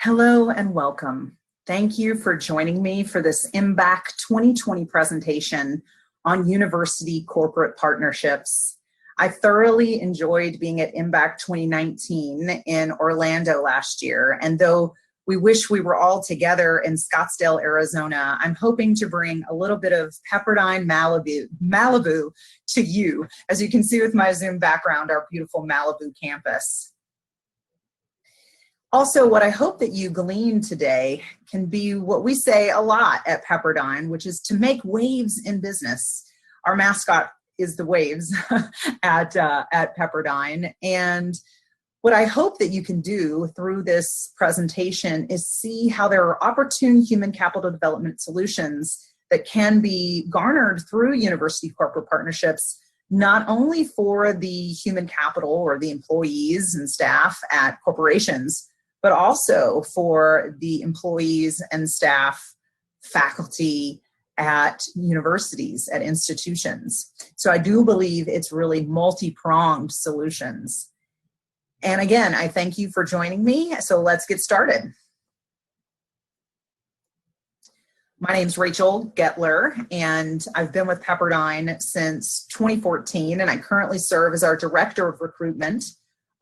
Hello and welcome. Thank you for joining me for this EMBAC 2020 presentation on university corporate partnerships. I thoroughly enjoyed being at EMBAC 2019 in Orlando last year, and though we wish we were all together in Scottsdale, Arizona, I'm hoping to bring a little bit of Pepperdine, Malibu to you. As you can see with my Zoom background, our beautiful Malibu campus. Also, what I hope that you glean today can be what we say a lot at Pepperdine, which is to make waves in business. Our mascot is the waves at Pepperdine. And what I hope that you can do through this presentation is see how there are opportune human capital development solutions that can be garnered through university corporate partnerships, not only for the human capital or the employees and staff at corporations, but also for the employees and staff, faculty at universities, at institutions. So I do believe it's really multi-pronged solutions. And again, I thank you for joining me. So let's get started. My name's Rachel Guettler, and I've been with Pepperdine since 2014, and I currently serve as our Director of Recruitment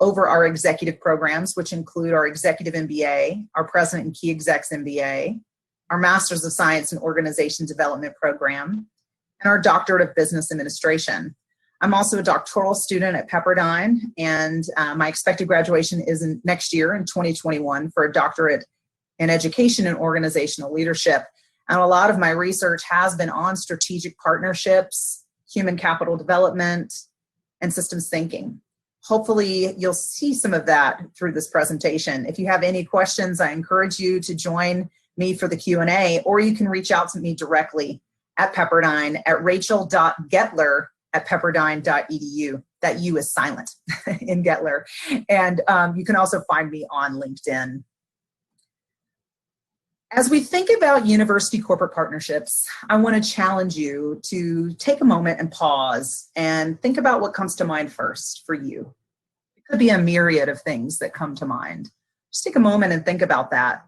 over our executive programs, which include our Executive MBA, our President and Key Execs MBA, our Masters of Science in Organization Development program, and our Doctorate of Business Administration. I'm also a doctoral student at Pepperdine, and my expected graduation is next year in 2021 for a doctorate in education and organizational leadership. And a lot of my research has been on strategic partnerships, human capital development, and systems thinking. Hopefully you'll see some of that through this presentation. If you have any questions, I encourage you to join me for the Q&A, or you can reach out to me directly at Pepperdine at rachel.guettler@pepperdine.edu. That U is silent in Guettler. And you can also find me on LinkedIn. As we think about university corporate partnerships, I want to challenge you to take a moment and pause and think about what comes to mind first for you. It could be a myriad of things that come to mind. Just take a moment and think about that.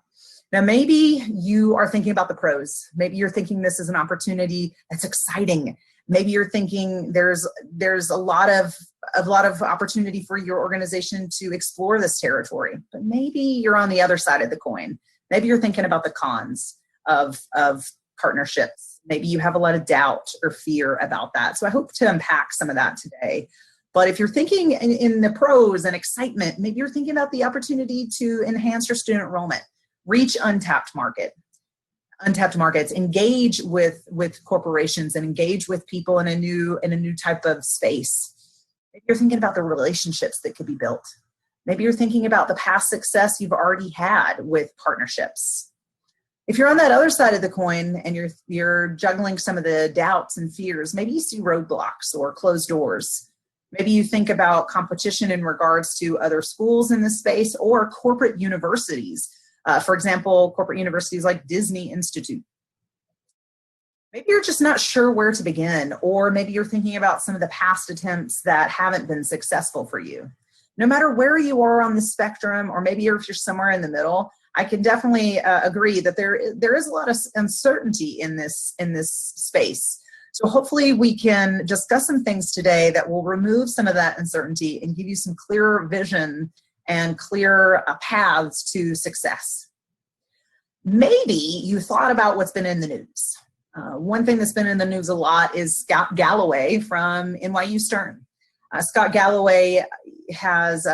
Now, maybe you are thinking about the pros. Maybe you're thinking this is an opportunity that's exciting. Maybe you're thinking there's a lot of opportunity for your organization to explore this territory. But maybe you're on the other side of the coin. Maybe you're thinking about the cons of partnerships. Maybe you have a lot of doubt or fear about that. So I hope to unpack some of that today. But if you're thinking in the pros and excitement, maybe you're thinking about the opportunity to enhance your student enrollment, reach untapped markets, engage with corporations and engage with people in a new type of space. Maybe you're thinking about the relationships that could be built. Maybe you're thinking about the past success you've already had with partnerships. If you're on that other side of the coin and you're juggling some of the doubts and fears, maybe you see roadblocks or closed doors. Maybe you think about competition in regards to other schools in this space or corporate universities. For example, corporate universities like Disney Institute. Maybe you're just not sure where to begin, or maybe you're thinking about some of the past attempts that haven't been successful for you. No matter where you are on the spectrum, or maybe if you're somewhere in the middle, I can definitely agree that there is a lot of uncertainty in this space. So hopefully we can discuss some things today that will remove some of that uncertainty and give you some clearer vision and clear paths to success. Maybe you thought about what's been in the news. One thing that's been in the news a lot is Scott Galloway from NYU Stern. Scott Galloway has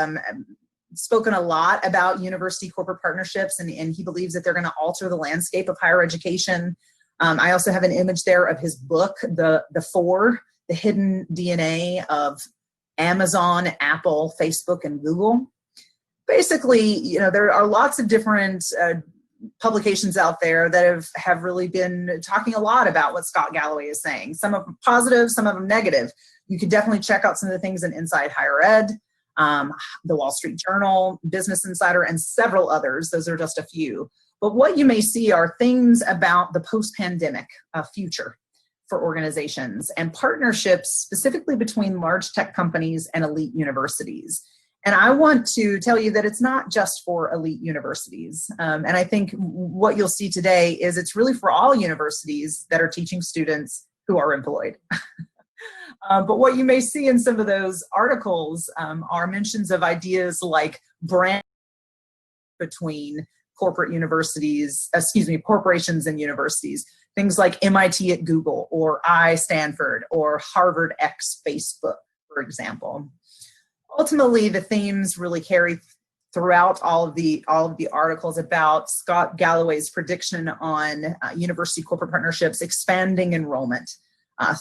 spoken a lot about university corporate partnerships, and he believes that they're going to alter the landscape of higher education. I also have an image there of his book, The Hidden DNA of Amazon, Apple, Facebook, and Google. Basically, there are lots of different publications out there that have really been talking a lot about what Scott Galloway is saying. Some of them positive, some of them negative. You could definitely check out some of the things in Inside Higher Ed, the Wall Street Journal, Business Insider, and several others. Those are just a few. But what you may see are things about the post-pandemic future for organizations and partnerships specifically between large tech companies and elite universities. And I want to tell you that it's not just for elite universities. And I think what you'll see today is it's really for all universities that are teaching students who are employed. But what you may see in some of those articles are mentions of ideas like brand between corporations and universities. Things like MIT at Google, or I Stanford, or Harvard X Facebook, for example. Ultimately, the themes really carry throughout all of the articles about Scott Galloway's prediction on university corporate partnerships expanding enrollment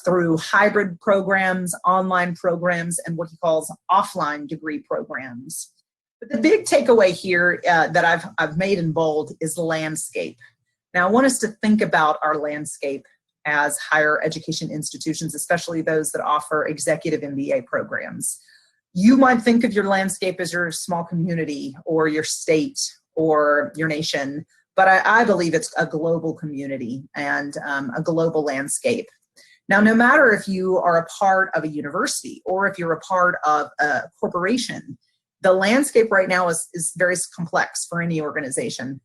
through hybrid programs, online programs, and what he calls offline degree programs. But the big takeaway here that I've made in bold is landscape. Now, I want us to think about our landscape as higher education institutions, especially those that offer executive MBA programs. You might think of your landscape as your small community or your state or your nation, but I believe it's a global community and a global landscape. Now, no matter if you are a part of a university or if you're a part of a corporation, the landscape right now is very complex for any organization.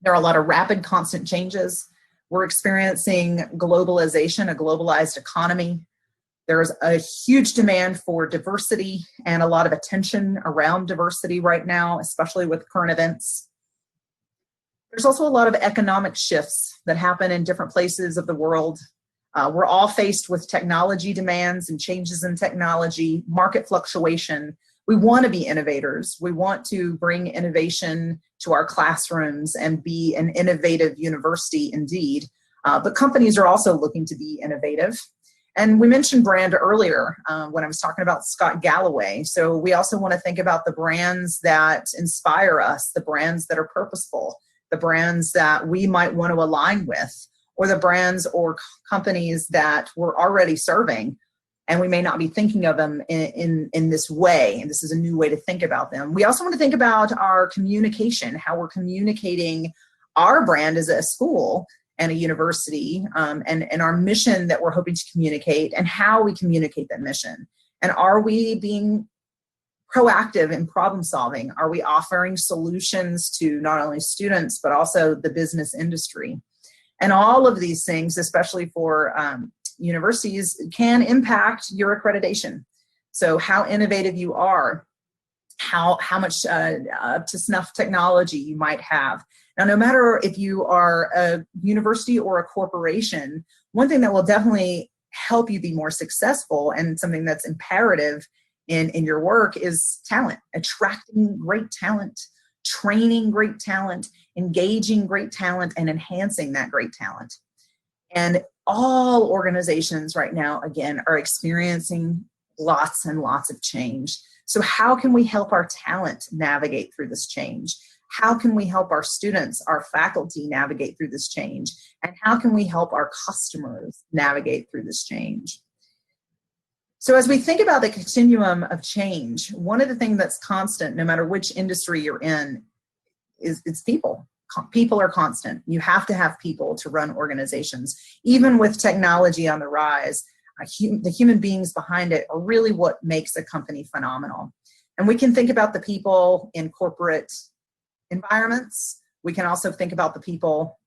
There are a lot of rapid, constant changes. We're experiencing globalization, a globalized economy. There's a huge demand for diversity and a lot of attention around diversity right now, especially with current events. There's also a lot of economic shifts that happen in different places of the world. We're all faced with technology demands and changes in technology, market fluctuation. We want to be innovators. We want to bring innovation to our classrooms and be an innovative university indeed. But companies are also looking to be innovative. And we mentioned brand earlier when I was talking about Scott Galloway. So we also want to think about the brands that inspire us, the brands that are purposeful, the brands that we might want to align with, or the brands or companies that we're already serving, and we may not be thinking of them in this way. And this is a new way to think about them. We also want to think about our communication, how we're communicating our brand as a school and a university, and our mission that we're hoping to communicate, and how we communicate that mission. And are we being proactive in problem solving? Are we offering solutions to not only students, but also the business industry? And all of these things, especially for universities, can impact your accreditation. So how innovative you are, how much up to snuff technology you might have. Now, no matter if you are a university or a corporation, one thing that will definitely help you be more successful, and something that's imperative in your work, is talent, attracting great talent, training great talent, engaging great talent, and enhancing that great talent. And all organizations right now, again, are experiencing lots and lots of change. So how can we help our talent navigate through this change? How can we help our students, our faculty navigate through this change? And how can we help our customers navigate through this change? So as we think about the continuum of change, one of the things that's constant, no matter which industry you're in, is it's people. People are constant. You have to have people to run organizations. Even with technology on the rise, the human beings behind it are really what makes a company phenomenal. And we can think about the people in corporate environments. We can also think about the people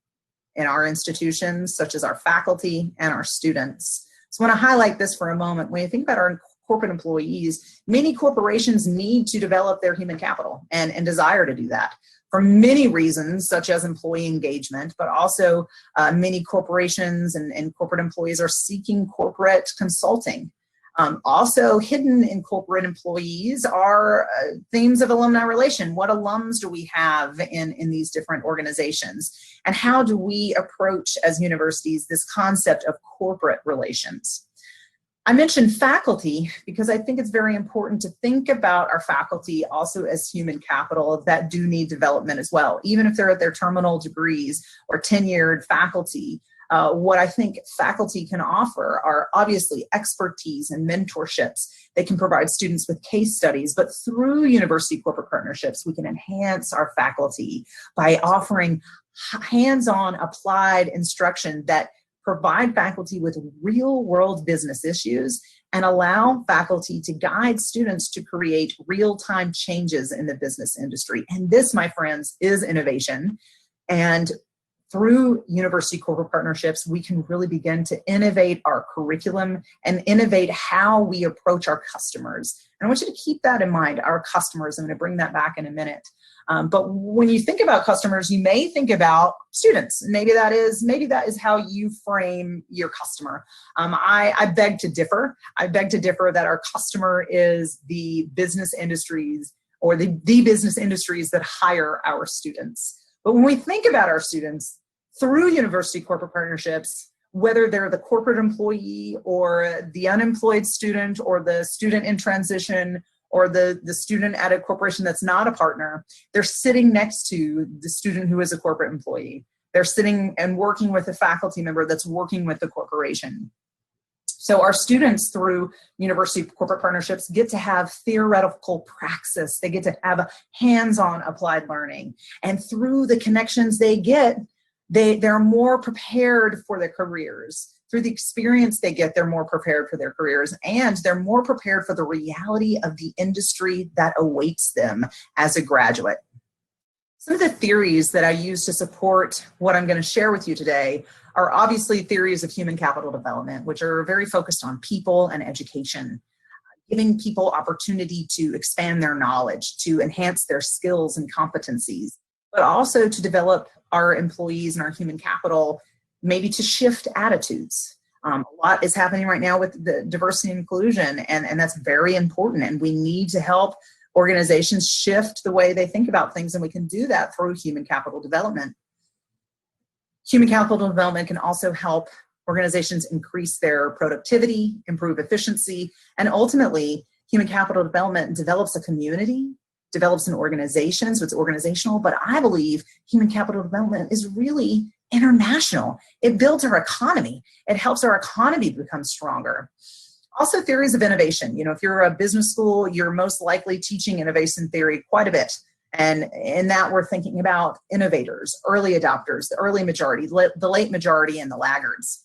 in our institutions, such as our faculty and our students. So I want to highlight this for a moment. When you think about our corporate employees, many corporations need to develop their human capital and desire to do that for many reasons, such as employee engagement, but also many corporations and corporate employees are seeking corporate consulting. Also hidden in corporate employees are themes of alumni relation. What alums do we have in these different organizations? And how do we approach as universities this concept of corporate relations? I mentioned faculty because I think it's very important to think about our faculty also as human capital that do need development as well. Even if they're at their terminal degrees or tenured faculty, what I think faculty can offer are obviously expertise and mentorships. They can provide students with case studies, but through university corporate partnerships, we can enhance our faculty by offering hands-on applied instruction that provide faculty with real-world business issues, and allow faculty to guide students to create real-time changes in the business industry. And this, my friends, is innovation. And through university corporate partnerships, we can really begin to innovate our curriculum and innovate how we approach our customers. And I want you to keep that in mind, our customers. I'm going to bring that back in a minute. But when you think about customers, you may think about students. Maybe that is how you frame your customer. I beg to differ. I beg to differ that our customer is the business industries or the business industries that hire our students. But when we think about our students through university corporate partnerships, whether they're the corporate employee or the unemployed student or the student in transition or the student at a corporation that's not a partner, they're sitting next to the student who is a corporate employee. They're sitting and working with a faculty member that's working with the corporation. So our students through university corporate partnerships get to have theoretical praxis. They get to have a hands-on applied learning. And through the connections they get, they're more prepared for their careers. Through the experience they get, they're more prepared for their careers, and they're more prepared for the reality of the industry that awaits them as a graduate. Some of the theories that I use to support what I'm going to share with you today are obviously theories of human capital development, which are very focused on people and education, giving people opportunity to expand their knowledge, to enhance their skills and competencies, but also to develop our employees and our human capital, maybe to shift attitudes. A lot is happening right now with the diversity and inclusion, and that's very important, and we need to help organizations shift the way they think about things, and we can do that through human capital development. Human capital development can also help organizations increase their productivity, improve efficiency, and ultimately, human capital development develops a community, develops an organization, so it's organizational, but I believe human capital development is really international. It builds our economy. It helps our economy become stronger. Also, theories of innovation. You know, if you're a business school, you're most likely teaching innovation theory quite a bit. And in that, we're thinking about innovators, early adopters, the early majority, the late majority, and the laggards.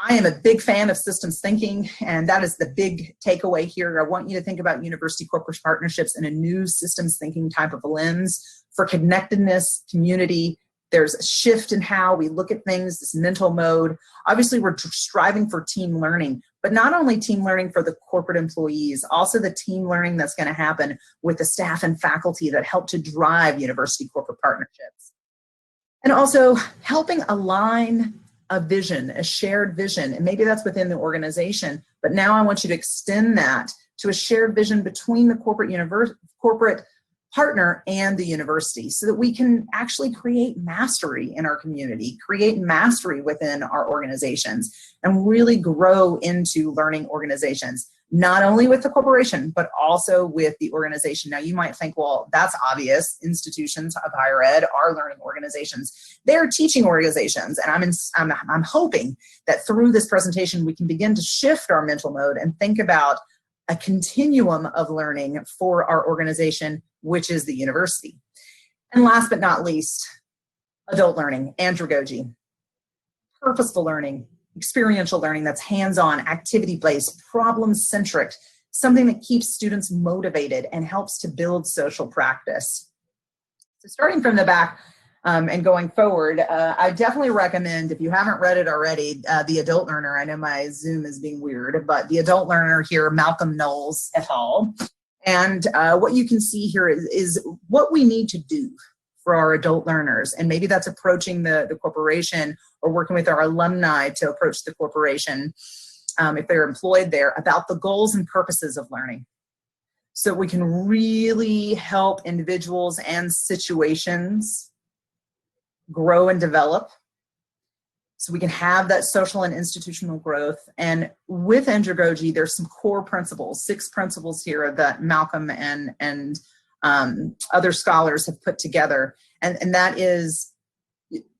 I am a big fan of systems thinking, and that is the big takeaway here. I want you to think about university corporate partnerships in a new systems thinking type of a lens for connectedness, community. There's a shift in how we look at things, this mental mode. Obviously, we're striving for team learning, but not only team learning for the corporate employees, also the team learning that's going to happen with the staff and faculty that help to drive university corporate partnerships. And also helping align a vision, a shared vision, and maybe that's within the organization, but now I want you to extend that to a shared vision between the corporate partner and the university so that we can actually create mastery in our community, create mastery within our organizations, and really grow into learning organizations, not only with the corporation, but also with the organization. Now, you might think, well, that's obvious. Institutions of higher ed are learning organizations. They're teaching organizations, and I'm hoping that through this presentation, we can begin to shift our mental mode and think about a continuum of learning for our organization, which is the university. And last but not least, adult learning, andragogy, purposeful learning, experiential learning that's hands-on, activity-based, problem-centric, something that keeps students motivated and helps to build social practice. So starting from the back and going forward, I definitely recommend, if you haven't read it already, The Adult Learner. I know my Zoom is being weird, but The Adult Learner here, Malcolm Knowles et al. And what you can see here is what we need to do for our adult learners. And maybe that's approaching the corporation or working with our alumni to approach the corporation, if they're employed there, about the goals and purposes of learning. So we can really help individuals and situations grow and develop. So we can have that social and institutional growth. And with andragogy, there's some core principles, 6 principles here that Malcolm and other scholars have put together. And that is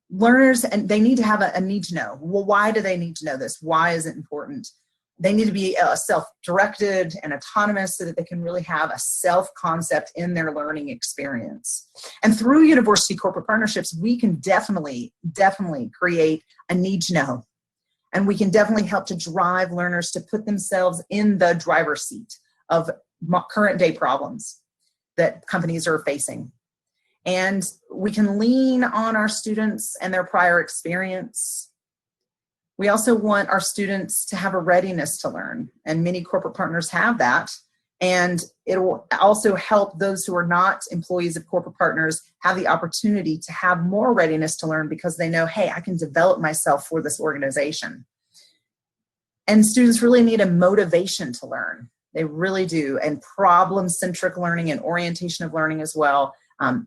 learners, and they need to have a need to know. Well, why do they need to know this? Why is it important? They need to be self-directed and autonomous so that they can really have a self-concept in their learning experience. And through university corporate partnerships, we can definitely create a need to know. And we can definitely help to drive learners to put themselves in the driver's seat of current day problems that companies are facing. And we can lean on our students and their prior experience. We also want our students to have a readiness to learn, and many corporate partners have that. And it will also help those who are not employees of corporate partners have the opportunity to have more readiness to learn because they know, hey, I can develop myself for this organization. And students really need a motivation to learn. They really do. And problem-centric learning and orientation of learning as well.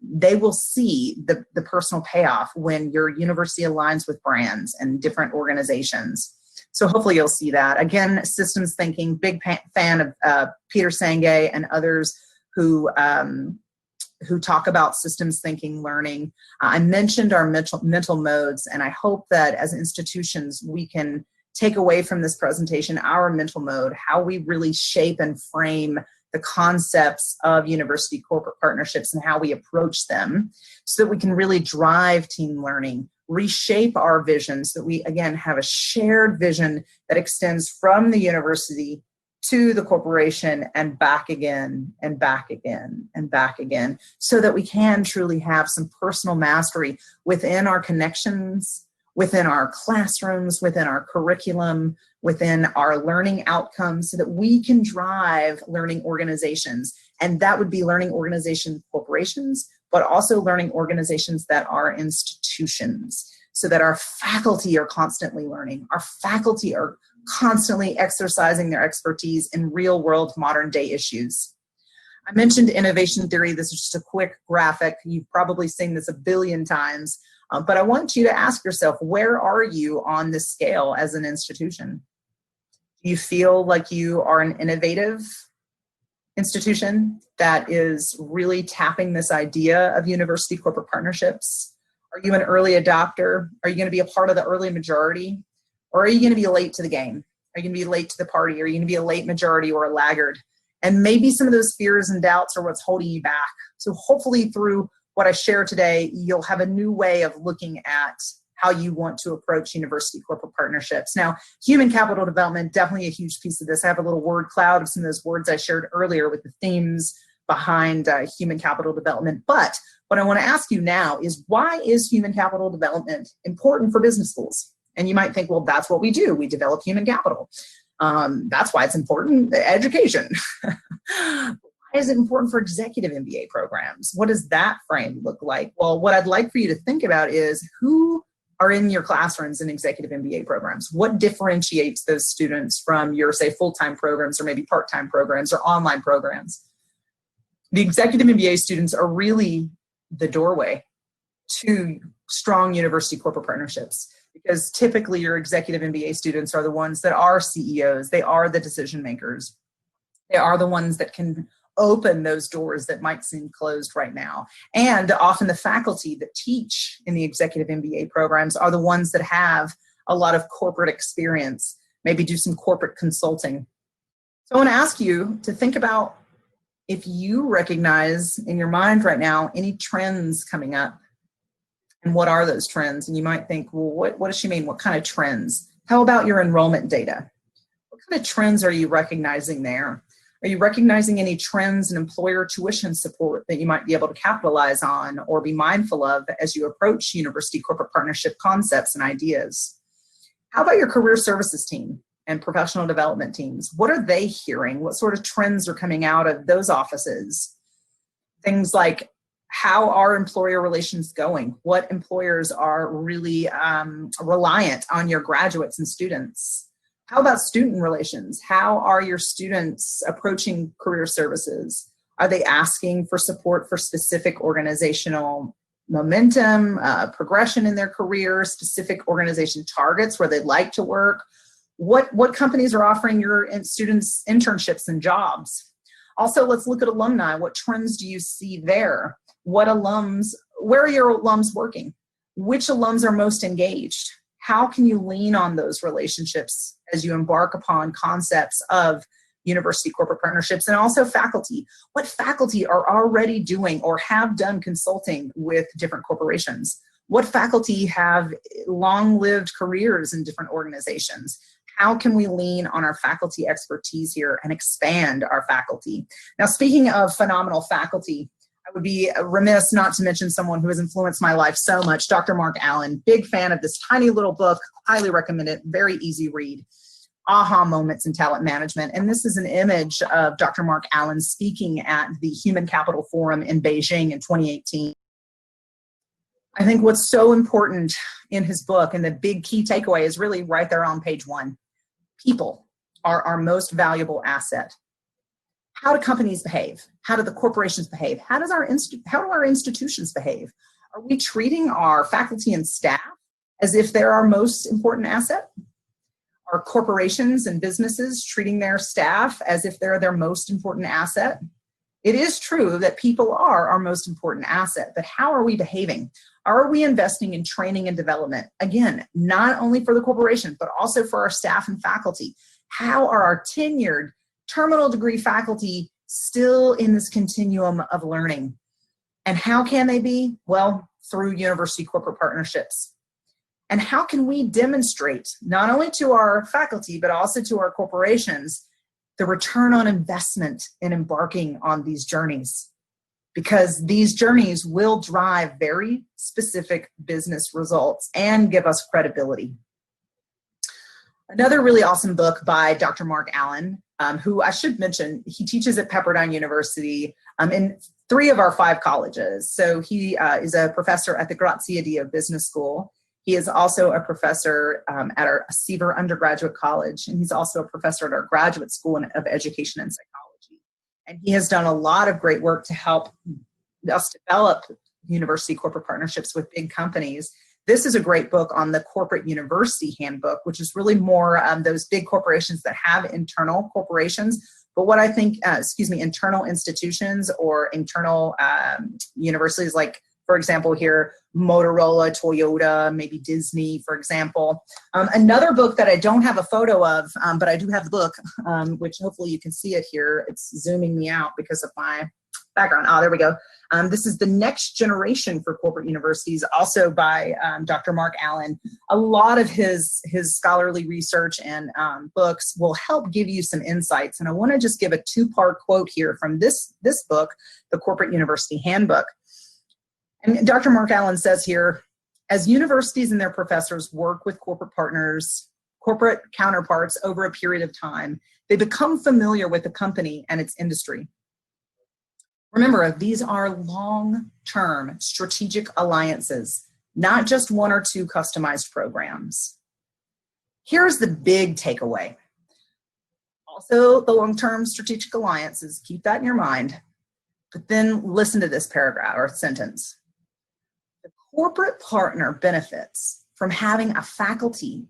They will see the personal payoff when your university aligns with brands and different organizations. So hopefully you'll see that. Again, systems thinking, big fan of Peter Senge and others who talk about systems thinking learning. I mentioned our mental modes, and I hope that as institutions we can take away from this presentation our mental mode, how we really shape and frame the concepts of university corporate partnerships and how we approach them so that we can really drive team learning, reshape our vision so that we, again, have a shared vision that extends from the university to the corporation and back again and back again and back again so that we can truly have some personal mastery within our connections, within our classrooms, within our curriculum, within our learning outcomes so that we can drive learning organizations. And that would be learning organization corporations, but also learning organizations that are institutions so that our faculty are constantly learning. Our faculty are constantly exercising their expertise in real world modern day issues. I mentioned innovation theory. This is just a quick graphic. You've probably seen this a billion times, but I want you to ask yourself, where are you on this scale as an institution? Do you feel like you are an innovative institution that is really tapping this idea of university corporate partnerships? Are you an early adopter? Are you going to be a part of the early majority? Or are you going to be late to the game? Are you going to be late to the party? Are you going to be a late majority or a laggard? And maybe some of those fears and doubts are what's holding you back. So hopefully through what I share today, you'll have a new way of looking at how you want to approach university corporate partnerships. Now, human capital development, definitely a huge piece of this. I have a little word cloud of some of those words I shared earlier with the themes behind human capital development. But what I want to ask you now is, why is human capital development important for business schools? And you might think, well, that's what we do. We develop human capital. That's why it's important. Education. Why is it important for executive MBA programs? What does that frame look like? Well, what I'd like for you to think about is who are in your classrooms in executive MBA programs. What differentiates those students from your, say, full-time programs or maybe part-time programs or online programs? The executive MBA students are really the doorway to strong university corporate partnerships, because typically your executive MBA students are the ones that are CEOs. They are the decision makers. They are the ones that can open those doors that might seem closed right now. And often the faculty that teach in the executive MBA programs are the ones that have a lot of corporate experience, maybe do some corporate consulting. So I want to ask you to think about if you recognize in your mind right now any trends coming up. And what are those trends? And you might think, well, what does she mean? What kind of trends? How about your enrollment data? What kind of trends are you recognizing there? Are you recognizing any trends in employer tuition support that you might be able to capitalize on or be mindful of as you approach university corporate partnership concepts and ideas? How about your career services team and professional development teams? What are they hearing? What sort of trends are coming out of those offices? Things like, how are employer relations going? What employers are really reliant on your graduates and students? How about student relations? How are your students approaching career services? Are they asking for support for specific organizational momentum, progression in their career, specific organization targets where they'd like to work? What companies are offering your students internships and jobs? Also, let's look at alumni. What trends do you see there? Where are your alums working? Which alums are most engaged? How can you lean on those relationships as you embark upon concepts of university corporate partnerships? And also faculty. What faculty are already doing or have done consulting with different corporations? What faculty have long-lived careers in different organizations? How can we lean on our faculty expertise here and expand our faculty? Now, speaking of phenomenal faculty, I would be remiss not to mention someone who has influenced my life so much, Dr. Mark Allen. Big fan of this tiny little book, highly recommend it, very easy read. Aha Moments in Talent Management. And this is an image of Dr. Mark Allen speaking at the Human Capital Forum in Beijing in 2018. I think what's so important in his book, and the big key takeaway is really right there on page 1. People are our most valuable asset. How do companies behave? How do the corporations behave? How do our institutions behave? Are we treating our faculty and staff as if they're our most important asset? Are corporations and businesses treating their staff as if they're their most important asset? It is true that people are our most important asset, but how are we behaving? Are we investing in training and development? Again, not only for the corporation, but also for our staff and faculty. How are our tenured terminal degree faculty still in this continuum of learning? And how can they be? Well, through university corporate partnerships. And how can we demonstrate, not only to our faculty, but also to our corporations, the return on investment in embarking on these journeys? Because these journeys will drive very specific business results and give us credibility. Another really awesome book by Dr. Mark Allen, who I should mention, he teaches at Pepperdine University in 3 of our 5 colleges. So he is a professor at the Grazie Dio Business School. He is also a professor at our Seaver Undergraduate College, and he's also a professor at our Graduate School of Education and Psychology. And he has done a lot of great work to help us develop university corporate partnerships with big companies. This is a great book on the Corporate University Handbook, which is really more those big corporations that have internal corporations. But what I think, internal institutions or internal universities, like, for example, here, Motorola, Toyota, maybe Disney, for example. Another book that I don't have a photo of, but I do have the book, which hopefully you can see it here. It's zooming me out because of my background. Oh, there we go. This is The Next Generation for Corporate Universities, also by Dr. Mark Allen. A lot of his scholarly research and books will help give you some insights. And I want to just give a 2-part quote here from this book, The Corporate University Handbook. And Dr. Mark Allen says here, as universities and their professors work with corporate partners, corporate counterparts over a period of time, they become familiar with the company and its industry. Remember, these are long-term strategic alliances, not just 1 or 2 customized programs. Here's the big takeaway. Also, the long-term strategic alliances, keep that in your mind, but then listen to this paragraph or sentence. The corporate partner benefits from having a faculty,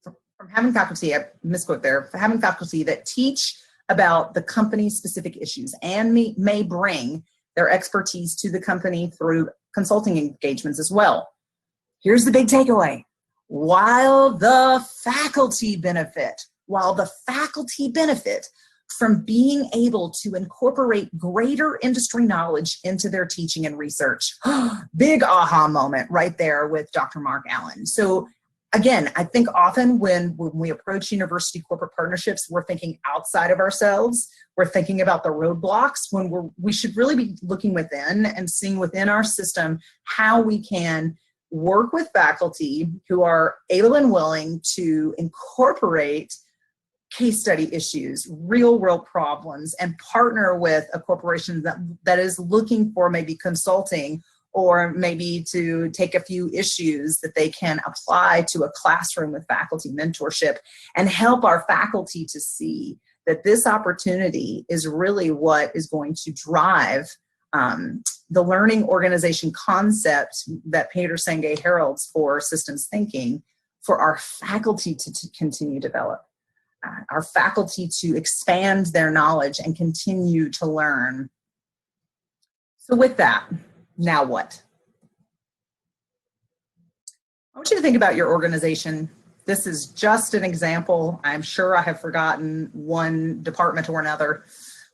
I misquote there, for having faculty that teach about the company's specific issues and may bring their expertise to the company through consulting engagements as well. Here's the big takeaway. While the faculty benefit from being able to incorporate greater industry knowledge into their teaching and research. Big aha moment right there with Dr. Mark Allen. So again, I think often when we approach university corporate partnerships, we're thinking outside of ourselves. We're thinking about the roadblocks when we should really be looking within and seeing within our system how we can work with faculty who are able and willing to incorporate case study issues, real world problems, and partner with a corporation that is looking for maybe consulting or maybe to take a few issues that they can apply to a classroom with faculty mentorship and help our faculty to see that this opportunity is really what is going to drive the learning organization concept that Peter Senge heralds for systems thinking for our faculty to continue to develop. Our faculty to expand their knowledge and continue to learn. So with that, now what? I want you to think about your organization. This is just an example. I'm sure I have forgotten one department or another,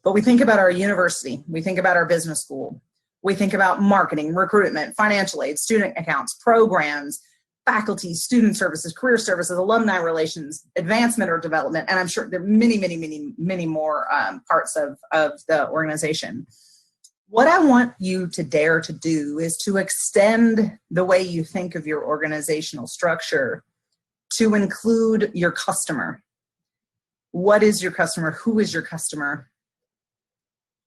but we think about our university. We think about our business school. We think about marketing, recruitment, financial aid, student accounts, programs, faculty, student services, career services, alumni relations, advancement or development, and I'm sure there are many more parts of the organization. What I want you to dare to do is to extend the way you think of your organizational structure to include your customer. What is your customer? Who is your customer?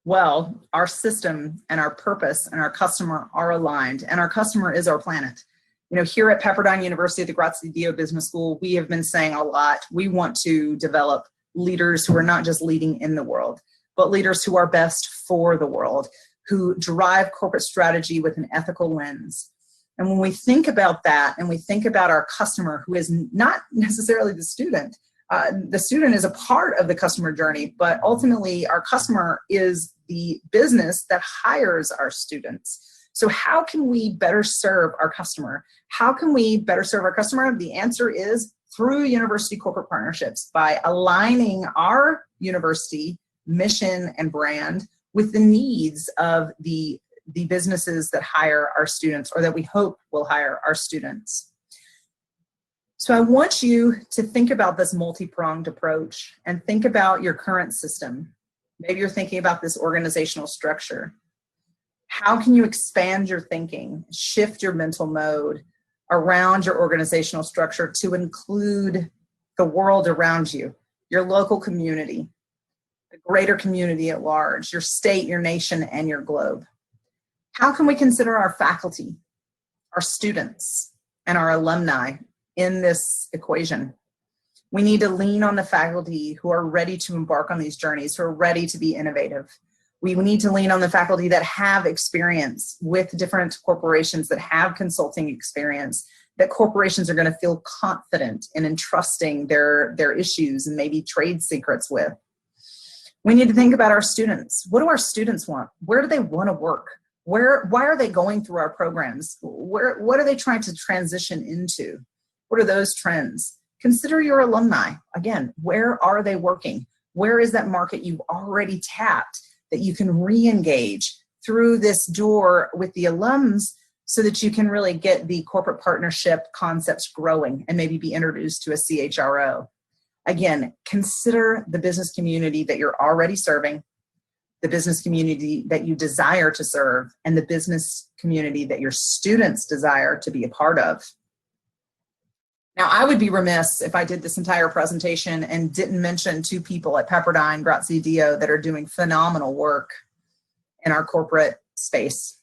Well, our system and our purpose and our customer are aligned, and our customer is our planet. You know, here at Pepperdine University at the Grazie Dio Business School, we have been saying a lot. We want to develop leaders who are not just leading in the world, but leaders who are best for the world, who drive corporate strategy with an ethical lens. And when we think about that and we think about our customer, who is not necessarily the student is a part of the customer journey, but ultimately our customer is the business that hires our students. So how can we better serve our customer? How can we better serve our customer? The answer is through university corporate partnerships, by aligning our university mission and brand with the needs of the businesses that hire our students, or that we hope will hire our students. So I want you to think about this multi-pronged approach and think about your current system. Maybe you're thinking about this organizational structure. How can you expand your thinking, shift your mental mode around your organizational structure to include the world around you, your local community, the greater community at large, your state, your nation, and your globe? How can we consider our faculty, our students, and our alumni in this equation? We need to lean on the faculty who are ready to embark on these journeys, who are ready to be innovative. We need to lean on the faculty that have experience with different corporations, that have consulting experience, that corporations are going to feel confident in entrusting their issues and maybe trade secrets with. We need to think about our students. What do our students want? Where do they want to work? Why are they going through our programs? What are they trying to transition into? What are those trends? Consider your alumni. Again, where are they working? Where is that market you've already tapped that you can re-engage through this door with the alums, so that you can really get the corporate partnership concepts growing and maybe be introduced to a CHRO? Again, consider the business community that you're already serving, the business community that you desire to serve, and the business community that your students desire to be a part of. Now, I would be remiss if I did this entire presentation and didn't mention two people at Pepperdine Grazie Dio that are doing phenomenal work in our corporate space.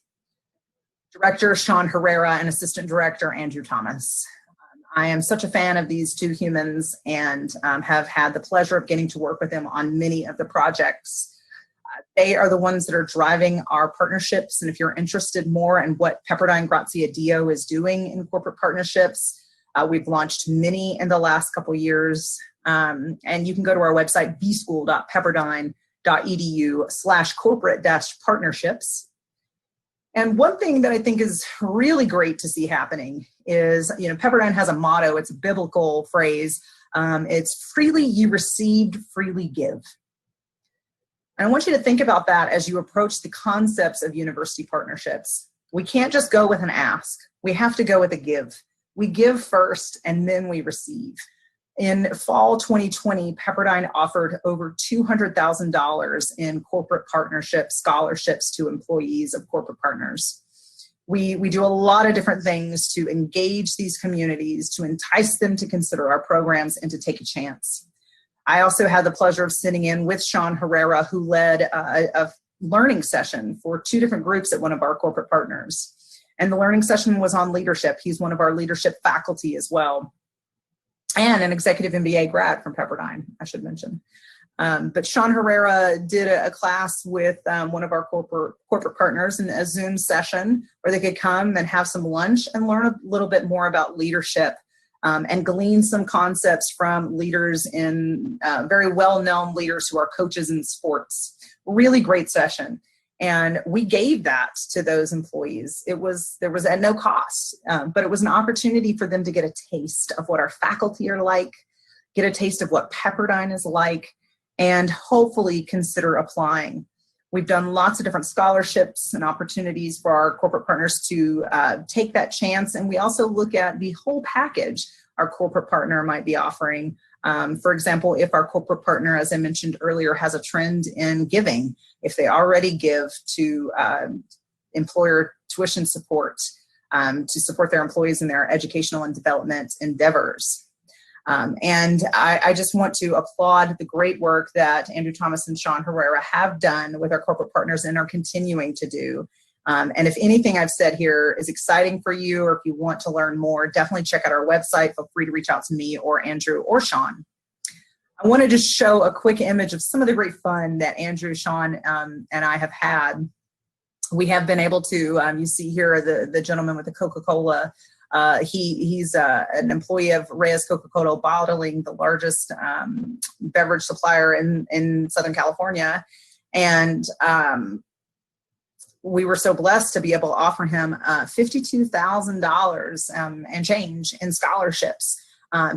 Director Sean Herrera and Assistant Director Andrew Thomas. I am such a fan of these two humans and have had the pleasure of getting to work with them on many of the projects. They are the ones that are driving our partnerships, and if you're interested more in what Pepperdine Grazie Dio is doing in corporate partnerships, we've launched many in the last couple years, and you can go to our website, bschool.pepperdine.edu/corporate-partnerships. And one thing that I think is really great to see happening is, you know, Pepperdine has a motto. It's a biblical phrase. It's freely you received, freely give. And I want you to think about that as you approach the concepts of university partnerships. We can't just go with an ask. We have to go with a give. We give first and then we receive. In fall 2020, Pepperdine offered over $200,000 in corporate partnership scholarships to employees of corporate partners. We do a lot of different things to engage these communities, to entice them to consider our programs and to take a chance. I also had the pleasure of sitting in with Sean Herrera, who led a learning session for two different groups at one of our corporate partners. And the learning session was on leadership. He's one of our leadership faculty as well, and an executive MBA grad from Pepperdine, I should mention. But Sean Herrera did a class with one of our corporate partners in a Zoom session where they could come and have some lunch and learn a little bit more about leadership and glean some concepts from leaders in very well-known leaders who are coaches in sports. Really great session. And we gave that to those employees. There was at no cost, but it was an opportunity for them to get a taste of what our faculty are like, get a taste of what Pepperdine is like, and hopefully consider applying. We've done lots of different scholarships and opportunities for our corporate partners to take that chance. And we also look at the whole package our corporate partner might be offering. For example, if our corporate partner, as I mentioned earlier, has a trend in giving, if they already give to employer tuition support to support their employees in their educational and development endeavors. And I just want to applaud the great work that Andrew Thomas and Sean Herrera have done with our corporate partners and are continuing to do. And if anything I've said here is exciting for you, or if you want to learn more, definitely check out our website. Feel free to reach out to me or Andrew or Sean. I want to just show a quick image of some of the great fun that Andrew, Sean, and I have had. We have been able to, you see here the gentleman with the Coca-Cola. He's an employee of Reyes Coca-Cola Bottling, the largest beverage supplier in Southern California. And we were so blessed to be able to offer him $52,000 and change in scholarships.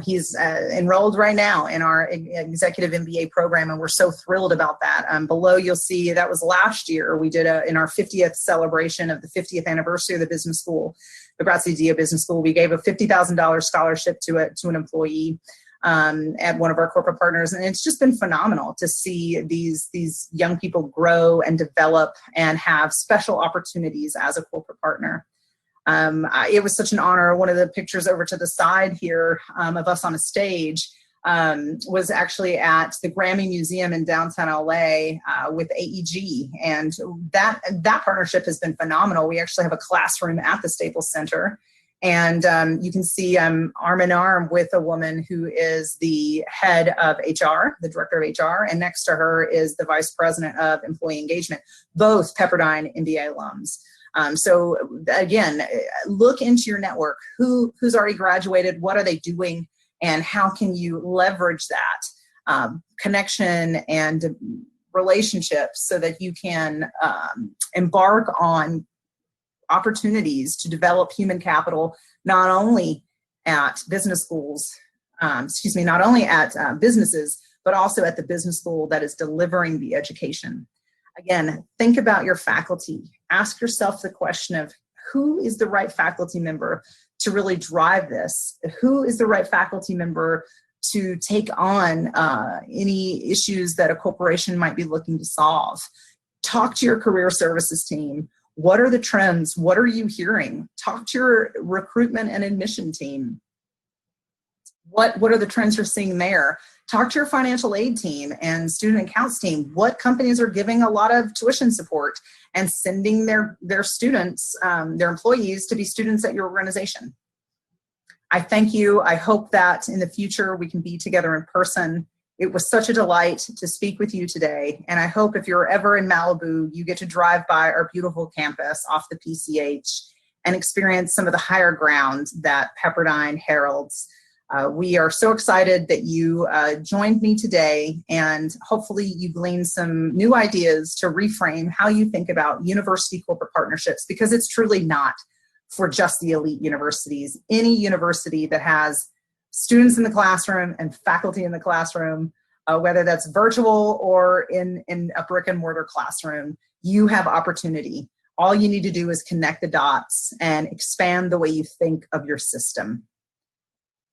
He's enrolled right now in our Executive MBA program, and we're so thrilled about that. Below, you'll see that was last year. We did in our 50th celebration of the 50th anniversary of the business school, the Grazie Dio Business School. We gave a $50,000 scholarship to an employee at one of our corporate partners, and it's just been phenomenal to see these young people grow and develop and have special opportunities as a corporate partner. It was such an honor. One of the pictures over to the side here of us on a stage was actually at the Grammy Museum in downtown LA with AEG. And that partnership has been phenomenal. We actually have a classroom at the Staples Center. And you can see I'm arm in arm with a woman who is the head of HR, the director of HR, and next to her is the vice president of employee engagement, both Pepperdine MBA alums. So again, look into your network. Who's already graduated? What are they doing? And how can you leverage that connection and relationships so that you can embark on opportunities to develop human capital, not only at business schools, not only at businesses, but also at the business school that is delivering the education. Again, think about your faculty. Ask yourself the question of who is the right faculty member to really drive this? Who is the right faculty member to take on any issues that a corporation might be looking to solve? Talk to your career services team. What are the trends? What are you hearing? Talk to your recruitment and admission team. What are the trends you're seeing there? Talk to your financial aid team and student accounts team. What companies are giving a lot of tuition support and sending their students, their employees to be students at your organization? I thank you. I hope that in the future we can be together in person. It was such a delight to speak with you today. And I hope if you're ever in Malibu, you get to drive by our beautiful campus off the PCH and experience some of the higher ground that Pepperdine heralds. We are so excited that you joined me today, and hopefully you gleaned some new ideas to reframe how you think about university corporate partnerships, because it's truly not for just the elite universities. Any university that has students in the classroom and faculty in the classroom, whether that's virtual or in a brick and mortar classroom, you have opportunity. All you need to do is connect the dots and expand the way you think of your system.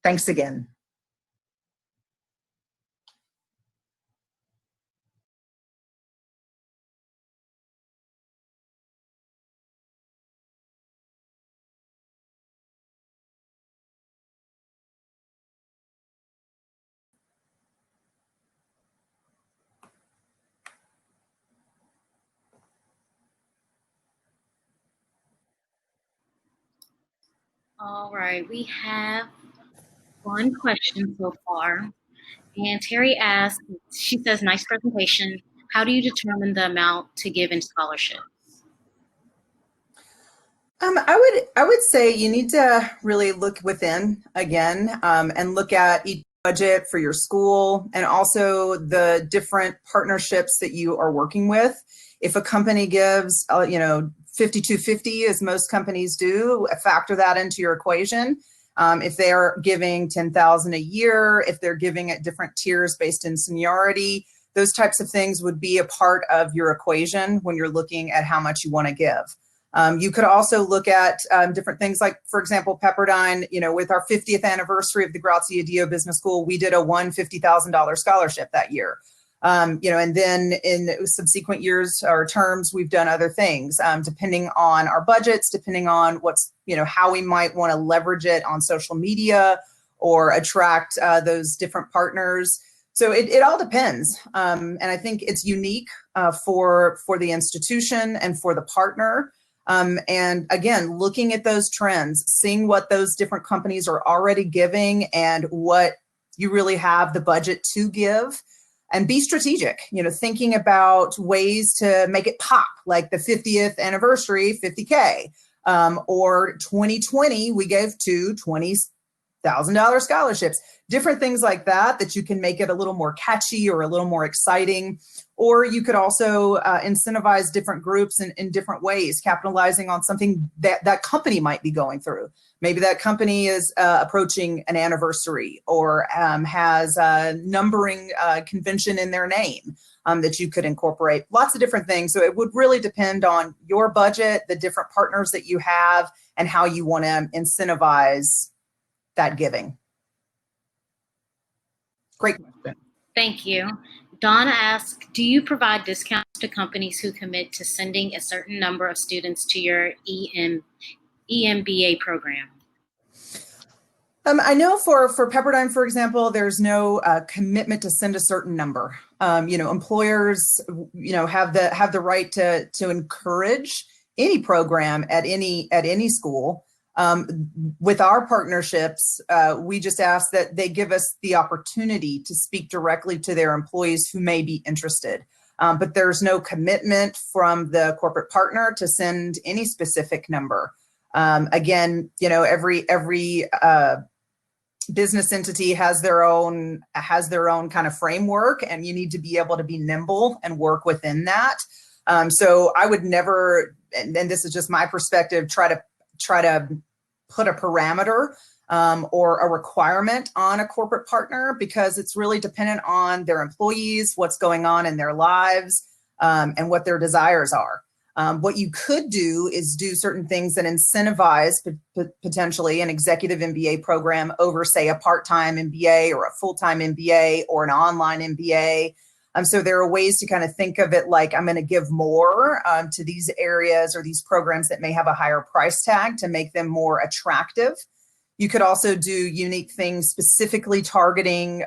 Thanks again. All right, we have one question so far. And Terry asks, she says, nice presentation. How do you determine the amount to give in scholarship? I would say you need to really look within again and look at each budget for your school and also the different partnerships that you are working with. If a company gives, 5250, as most companies do, factor that into your equation. If they're giving $10,000 a year, if they're giving at different tiers based in seniority, those types of things would be a part of your equation when you're looking at how much you want to give. You could also look at different things like, for example, Pepperdine, with our 50th anniversary of the Grazia Dio Business School, we did a $150,000 scholarship that year. And then in subsequent years or terms, we've done other things, depending on our budgets, depending on how we might want to leverage it on social media or attract those different partners. So it all depends. And I think it's unique for the institution and for the partner. And again, looking at those trends, seeing what those different companies are already giving and what you really have the budget to give, and be strategic, thinking about ways to make it pop, like the 50th anniversary, 50K, or 2020, we gave two $20,000 scholarships, different things like that you can make it a little more catchy or a little more exciting. Or you could also incentivize different groups in different ways, capitalizing on something that company might be going through. Maybe that company is approaching an anniversary or has a numbering convention in their name that you could incorporate. Lots of different things. So it would really depend on your budget, the different partners that you have, and how you want to incentivize that giving. Great question. Thank you. Donna asks, do you provide discounts to companies who commit to sending a certain number of students to your EMBA program? I know for Pepperdine, for example, there's no commitment to send a certain number. Employers, have the right to encourage any program at any school. With our partnerships, we just ask that they give us the opportunity to speak directly to their employees who may be interested. But there's no commitment from the corporate partner to send any specific number. Again, every business entity has their own kind of framework, and you need to be able to be nimble and work within that. So I would never, and this is just my perspective, try to put a parameter or a requirement on a corporate partner, because it's really dependent on their employees, what's going on in their lives, and what their desires are. What you could do is do certain things that incentivize potentially an executive MBA program over, say, a part-time MBA or a full-time MBA or an online MBA. So there are ways to kind of think of it like, I'm going to give more to these areas or these programs that may have a higher price tag to make them more attractive. You could also do unique things specifically targeting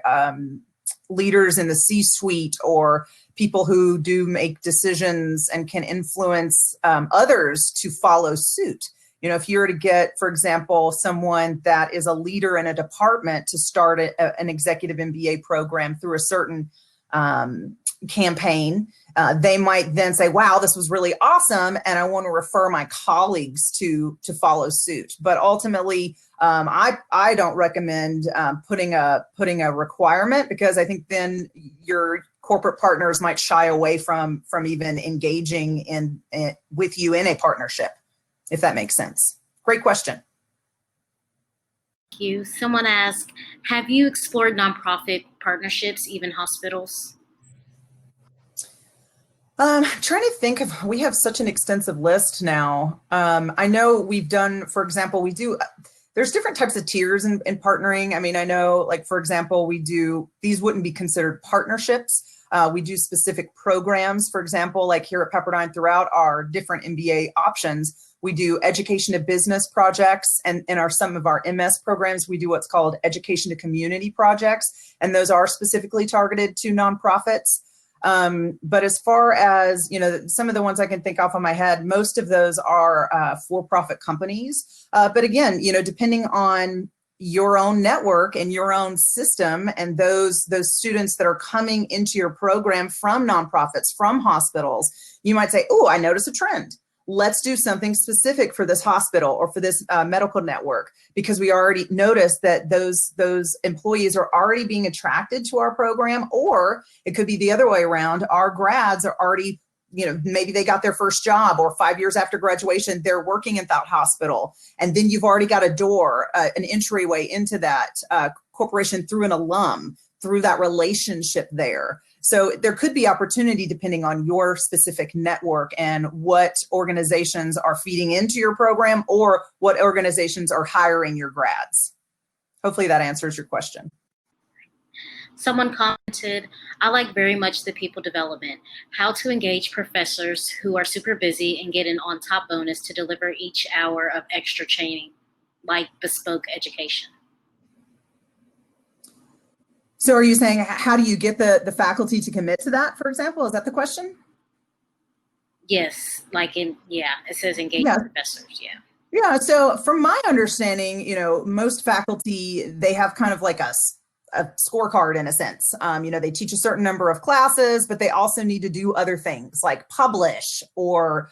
leaders in the C-suite or people who do make decisions and can influence others to follow suit. If you were to get, for example, someone that is a leader in a department to start an executive MBA program through a certain campaign, they might then say, wow, this was really awesome, and I want to refer my colleagues to follow suit. But ultimately, I don't recommend putting a requirement, because I think then your corporate partners might shy away from even engaging with you in a partnership, if that makes sense. Great question. Thank you. Someone asked, have you explored nonprofit partnerships, even hospitals? Trying to think of, we have such an extensive list now. I know we've done, for example, there's different types of tiers in partnering. I mean, I know, like, for example, these wouldn't be considered partnerships. We do specific programs, for example, like here at Pepperdine, throughout our different MBA options, we do education to business projects, and in some of our MS programs, we do what's called education to community projects, and those are specifically targeted to nonprofits. But as far as, some of the ones I can think off on my head, most of those are for-profit companies. But again, depending on your own network and your own system and those students that are coming into your program from nonprofits, from hospitals, you might say, oh, I notice a trend. Let's do something specific for this hospital or for this medical network, because we already noticed that those employees are already being attracted to our program. Or it could be the other way around. Our grads are already, maybe they got their first job, or 5 years after graduation, they're working in that hospital. And then you've already got a door, an entryway into that corporation through an alum, through that relationship there. So there could be opportunity depending on your specific network and what organizations are feeding into your program or what organizations are hiring your grads. Hopefully that answers your question. Someone commented, I like very much the people development, how to engage professors who are super busy and get an on-top bonus to deliver each hour of extra training, like bespoke education. So are you saying, how do you get the faculty to commit to that, for example? Is that the question? Yes, it says engage professors, yeah. Yeah, so from my understanding, most faculty, they have kind of like a scorecard in a sense. They teach a certain number of classes, but they also need to do other things like publish or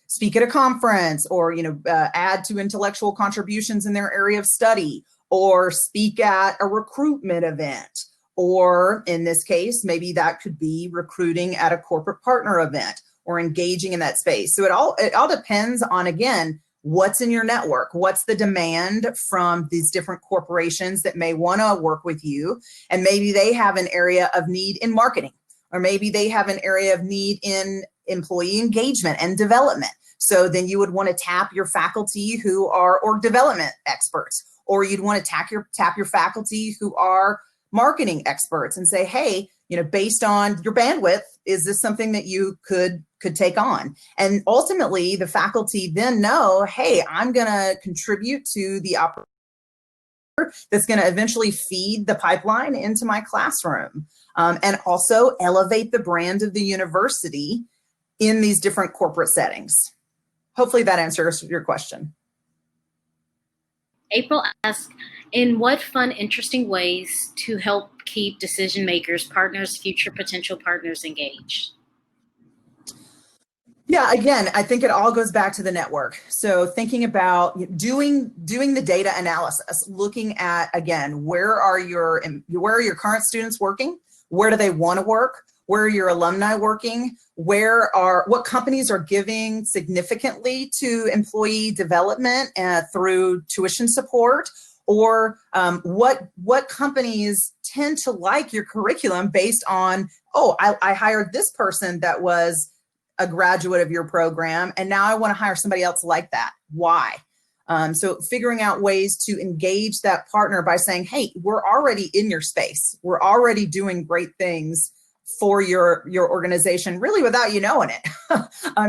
speak at a conference or, add to intellectual contributions in their area of study or speak at a recruitment event. Or in this case, maybe that could be recruiting at a corporate partner event or engaging in that space. So it all depends on, again, what's in your network, what's the demand from these different corporations that may want to work with you. And maybe they have an area of need in marketing, or maybe they have an area of need in employee engagement and development. So then you would want to tap your faculty who are org development experts, or you'd want to tap your faculty who are marketing experts and say, hey, based on your bandwidth, is this something that you could take on? And ultimately, the faculty then know, hey, I'm going to contribute to the opportunity that's going to eventually feed the pipeline into my classroom, and also elevate the brand of the university in these different corporate settings. Hopefully that answers your question. April asks, in what fun, interesting ways to help keep decision makers, partners, future potential partners engaged? Yeah, again, I think it all goes back to the network. So thinking about doing the data analysis, looking at, again, where are your current students working? Where do they want to work? Where are your alumni working? What companies are giving significantly to employee development through tuition support? Or what companies tend to like your curriculum based on, oh, I hired this person that was a graduate of your program, and now I want to hire somebody else like that. Why? So figuring out ways to engage that partner by saying, hey, we're already in your space. We're already doing great things for your organization, really without you knowing it.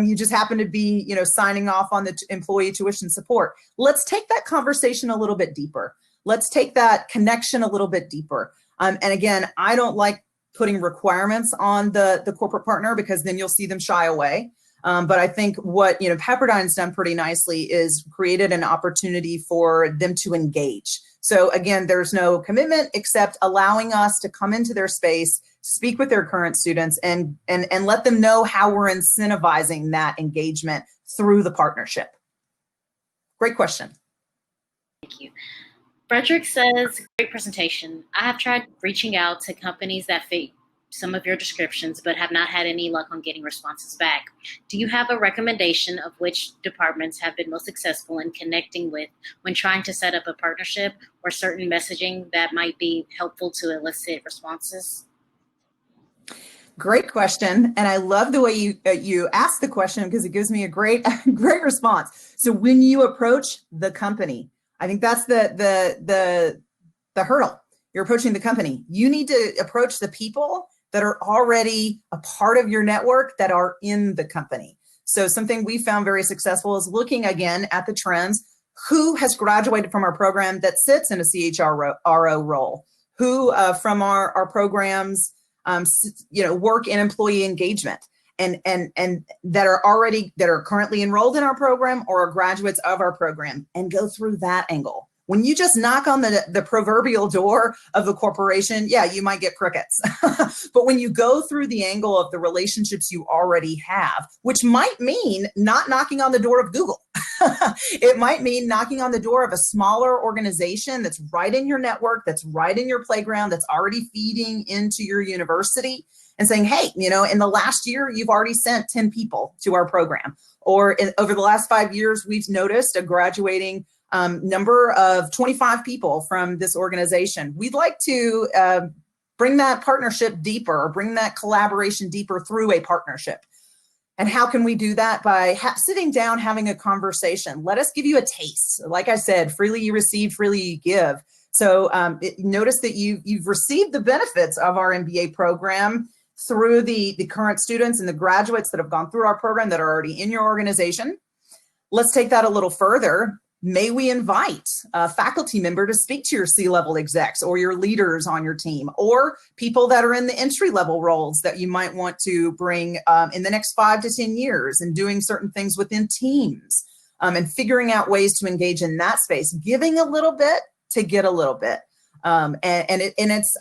You just happen to be, signing off on the employee tuition support. Let's take that conversation a little bit deeper. Let's take that connection a little bit deeper. And again, I don't like putting requirements on the corporate partner because then you'll see them shy away. But I think what Pepperdine's done pretty nicely is created an opportunity for them to engage. So again, there's no commitment except allowing us to come into their space, speak with their current students, and let them know how we're incentivizing that engagement through the partnership. Great question. Thank you. Frederick says, great presentation. I have tried reaching out to companies that fit some of your descriptions, but have not had any luck on getting responses back. Do you have a recommendation of which departments have been most successful in connecting with when trying to set up a partnership, or certain messaging that might be helpful to elicit responses? Great question. And I love the way you ask the question because it gives me a great response. So when you approach the company, I think that's the hurdle. You're approaching the company. You need to approach the people that are already a part of your network that are in the company. So something we found very successful is looking again at the trends. Who has graduated from our program that sits in a CHRO role? Who from our programs work in employee engagement and that are currently enrolled in our program or are graduates of our program, and go through that angle. When you just knock on the proverbial door of the corporation, yeah, you might get crickets. But when you go through the angle of the relationships you already have, which might mean not knocking on the door of Google. It might mean knocking on the door of a smaller organization that's right in your network, that's right in your playground, that's already feeding into your university, and saying, hey, in the last year, you've already sent 10 people to our program. Or over the last 5 years, we've noticed a graduating number of 25 people from this organization. We'd like to bring that partnership deeper, or bring that collaboration deeper through a partnership. And how can we do that? By sitting down, having a conversation. Let us give you a taste. Like I said, freely you receive, freely you give. So notice that you've received the benefits of our MBA program through the current students and the graduates that have gone through our program that are already in your organization. Let's take that a little further. May we invite a faculty member to speak to your C-level execs or your leaders on your team, or people that are in the entry-level roles that you might want to bring in the next 5 to 10 years, and doing certain things within teams, and figuring out ways to engage in that space, giving a little bit to get a little bit. It's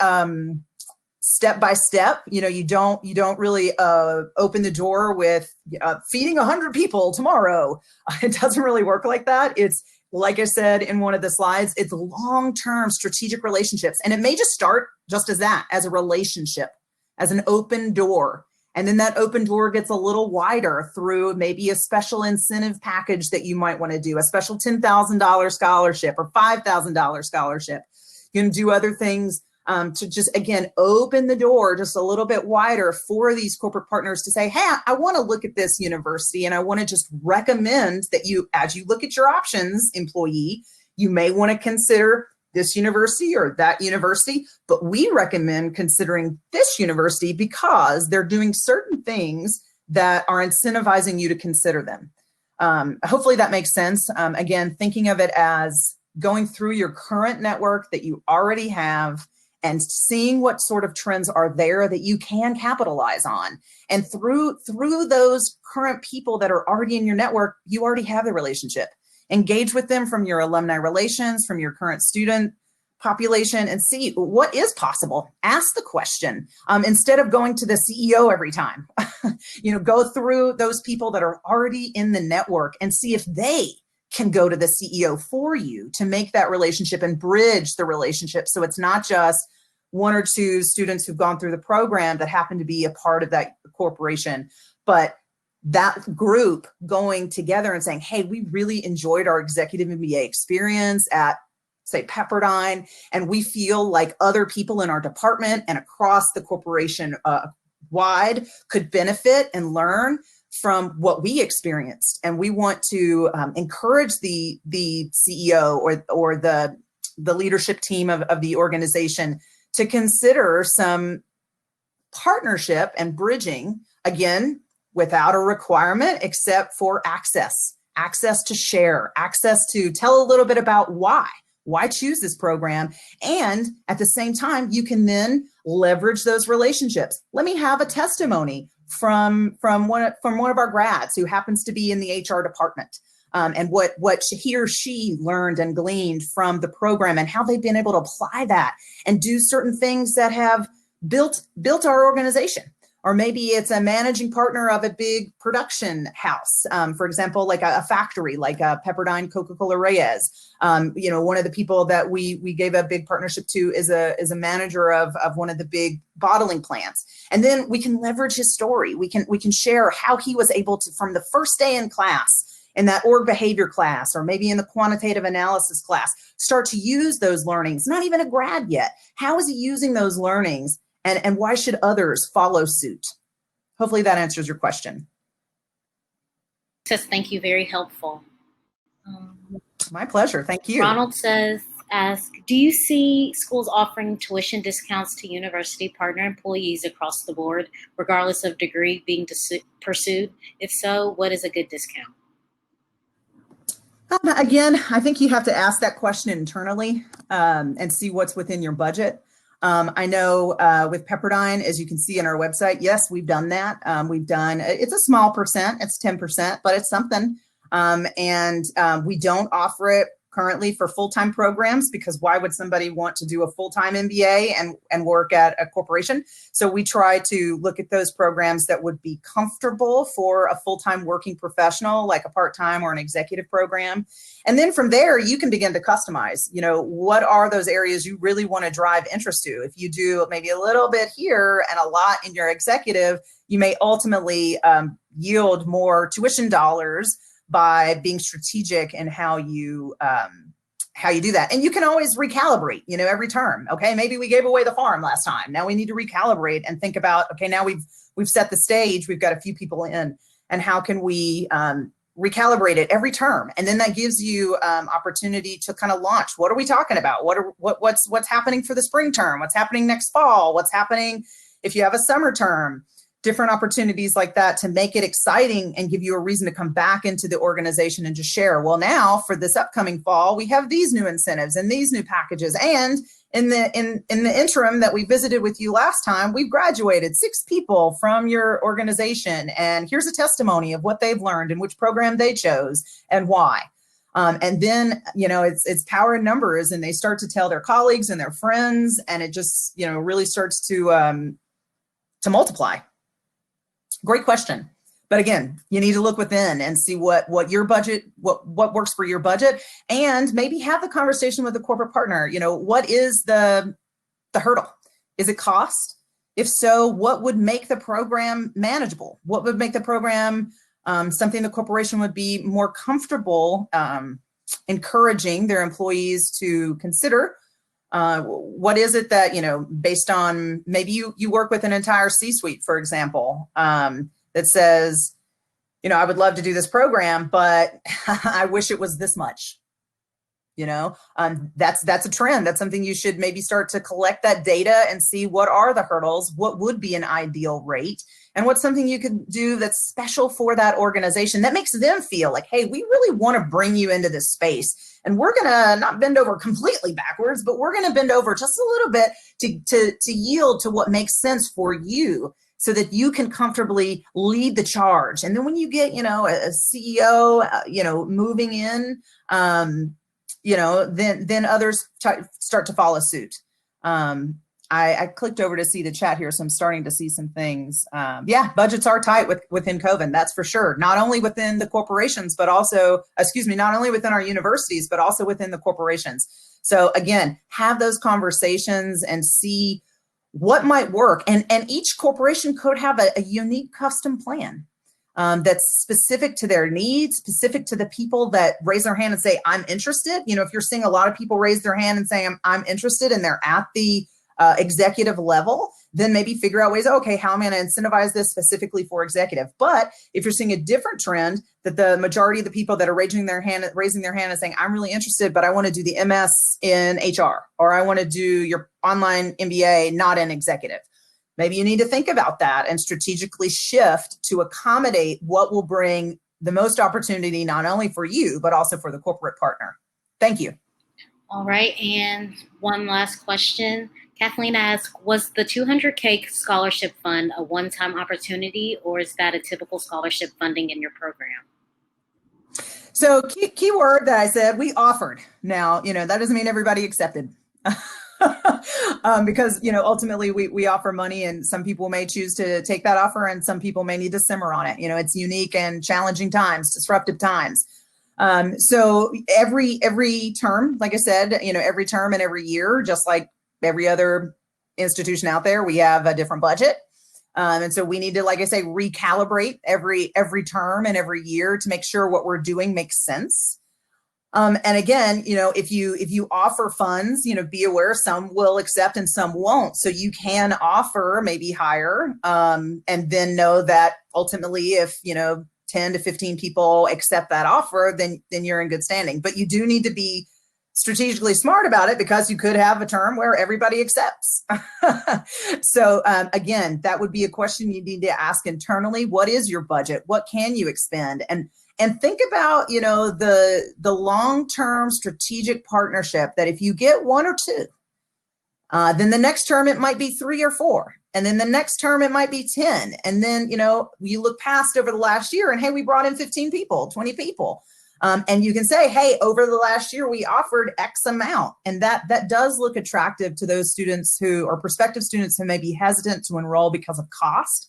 step by step. You don't really open the door with feeding 100 people tomorrow. It doesn't really work like that. It's, like I said in one of the slides, it's long-term strategic relationships. And it may just start just as that, as a relationship, as an open door. And then that open door gets a little wider through maybe a special incentive package that you might want to do, a special $10,000 scholarship or $5,000 scholarship. You can do other things to just, again, open the door just a little bit wider for these corporate partners to say, hey, I want to look at this university, and I want to just recommend that you, as you look at your options, employee, you may want to consider this university or that university, but we recommend considering this university because they're doing certain things that are incentivizing you to consider them. Hopefully that makes sense. Again, thinking of it as going through your current network that you already have and seeing what sort of trends are there that you can capitalize on. And through those current people that are already in your network, you already have the relationship. Engage with them from your alumni relations, from your current student population, and see what is possible. Ask the question instead of going to the CEO every time. Go through those people that are already in the network and see if they can go to the CEO for you to make that relationship and bridge the relationship. So it's not just 1 or 2 students who've gone through the program that happen to be a part of that corporation, but that group going together and saying, hey, we really enjoyed our executive MBA experience at, say, Pepperdine, and we feel like other people in our department and across the corporation wide could benefit and learn from what we experienced. And we want to encourage the CEO or the leadership team of the organization to consider some partnership and bridging, again, without a requirement except for access to share, access to tell a little bit about why choose this program. And at the same time, you can then leverage those relationships. Let me have a testimony from one of our grads who happens to be in the HR department, and what he or she learned and gleaned from the program, and how they've been able to apply that and do certain things that have built our organization. Or maybe it's a managing partner of a big production house, for example, like a factory, like a Pepperdine Coca-Cola Reyes. One of the people that we gave a big partnership to is a manager of one of the big bottling plants. And then we can leverage his story. We can share how he was able to, from the first day in class, in that org behavior class, or maybe in the quantitative analysis class, start to use those learnings. Not even a grad yet. How is he using those learnings? And why should others follow suit? Hopefully that answers your question. Says, thank you, very helpful. My pleasure, thank you. Ronald asks, do you see schools offering tuition discounts to university partner employees across the board, regardless of degree being pursued? If so, what is a good discount? Again, I think you have to ask that question internally and see what's within your budget. I know with Pepperdine, as you can see on our website, yes, we've done that. It's a small percent, it's 10%, but it's something. We don't offer it currently for full-time programs, because why would somebody want to do a full-time MBA and work at a corporation? So we try to look at those programs that would be comfortable for a full-time working professional, like a part-time or an executive program. And then from there, you can begin to customize, what are those areas you really want to drive interest to? If you do maybe a little bit here and a lot in your executive, you may ultimately yield more tuition dollars by being strategic in how you how you do that. And you can always recalibrate, every term. Okay, maybe we gave away the farm last time. Now we need to recalibrate and think about, okay, now we've set the stage. We've got a few people in, and how can we recalibrate it every term? And then that gives you opportunity to kind of launch. What are we talking about? What's happening for the spring term? What's happening next fall? What's happening if you have a summer term? Different opportunities like that to make it exciting and give you a reason to come back into the organization and just share. Well, now for this upcoming fall, we have these new incentives and these new packages. And in the interim that we visited with you last time, we've graduated 6 people from your organization. And here's a testimony of what they've learned and which program they chose and why. And then, it's power in numbers, and they start to tell their colleagues and their friends, and it just, really starts to multiply. Great question. But again, you need to look within and see what your budget, what works for your budget, and maybe have the conversation with the corporate partner. What is the hurdle? Is it cost? If so, what would make the program manageable? What would make the program something the corporation would be more comfortable encouraging their employees to consider? What is it that, based on, maybe you work with an entire C-suite, for example, that says, I would love to do this program, but I wish it was this much. That's a trend. That's something you should maybe start to collect that data and see what are the hurdles, what would be an ideal rate, and what's something you could do that's special for that organization that makes them feel like, hey, we really want to bring you into this space. And we're going to not bend over completely backwards, but we're going to bend over just a little bit to yield to what makes sense for you, so that you can comfortably lead the charge. And then when you get, a CEO, moving in, then others start to follow suit. I clicked over to see the chat here, so I'm starting to see some things. Budgets are tight within COVID, that's for sure. Not only within the corporations, but also, not only within our universities, but also within the corporations. So again, have those conversations and see what might work. And each corporation could have a unique custom plan that's specific to their needs, specific to the people that raise their hand and say, I'm interested. If you're seeing a lot of people raise their hand and saying, I'm interested, and they're at the executive level, then maybe figure out ways, okay, how am I going to incentivize this specifically for executive? But if you're seeing a different trend, that the majority of the people that are raising their hand and saying, I'm really interested, but I want to do the MS in HR, or I want to do your online MBA, not in executive. Maybe you need to think about that and strategically shift to accommodate what will bring the most opportunity, not only for you, but also for the corporate partner. Thank you. All right. And one last question. Kathleen asks, was the $200K scholarship fund a one-time opportunity, or is that a typical scholarship funding in your program? So key word that I said, we offered. Now, that doesn't mean everybody accepted. Because, ultimately we offer money, and some people may choose to take that offer, and some people may need to simmer on it. It's unique and challenging times, disruptive times. So every term, like I said, every term and every year, just like every other institution out there, we have a different budget. And so we need to, like I say, recalibrate every term and every year to make sure what we're doing makes sense. And again, if you offer funds, be aware some will accept and some won't. So you can offer maybe higher, and then know that ultimately if, 10 to 15 people accept that offer, then you're in good standing. But you do need to be strategically smart about it, because you could have a term where everybody accepts. So again, that would be a question you need to ask internally. What is your budget? What can you expend? And think about, the long-term strategic partnership, that if you get 1 or 2, then the next term it might be 3 or 4. And then the next term it might be 10. And then, you look past over the last year and, hey, we brought in 15 people, 20 people. And you can say, hey, over the last year, we offered X amount. And that does look attractive to those students who are prospective students who may be hesitant to enroll because of cost.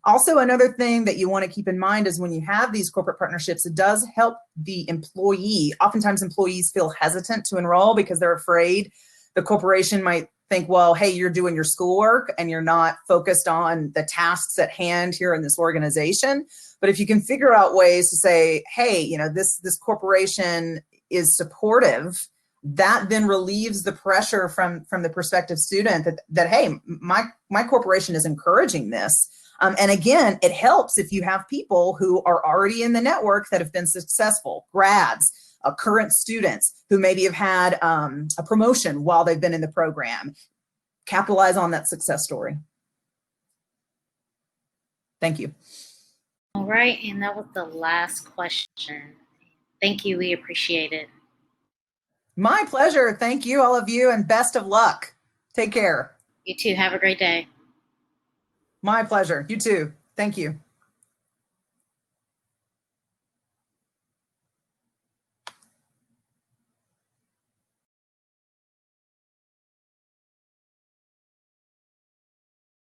Also, another thing that you want to keep in mind is when you have these corporate partnerships, it does help the employee. Oftentimes employees feel hesitant to enroll because they're afraid the corporation might think, well, hey, you're doing your schoolwork and you're not focused on the tasks at hand here in this organization. But if you can figure out ways to say, hey, this corporation is supportive that then relieves the pressure from the prospective student that hey, my corporation is encouraging this. And again, it helps if you have people who are already in the network that have been successful, grads, current students who maybe have had a promotion while they've been in the program. Capitalize on that success story. Thank you. All right, and that was the last question. Thank you, we appreciate it. My pleasure. Thank you, all of you, and best of luck. Take care. You too, have a great day. My pleasure. You too. Thank you.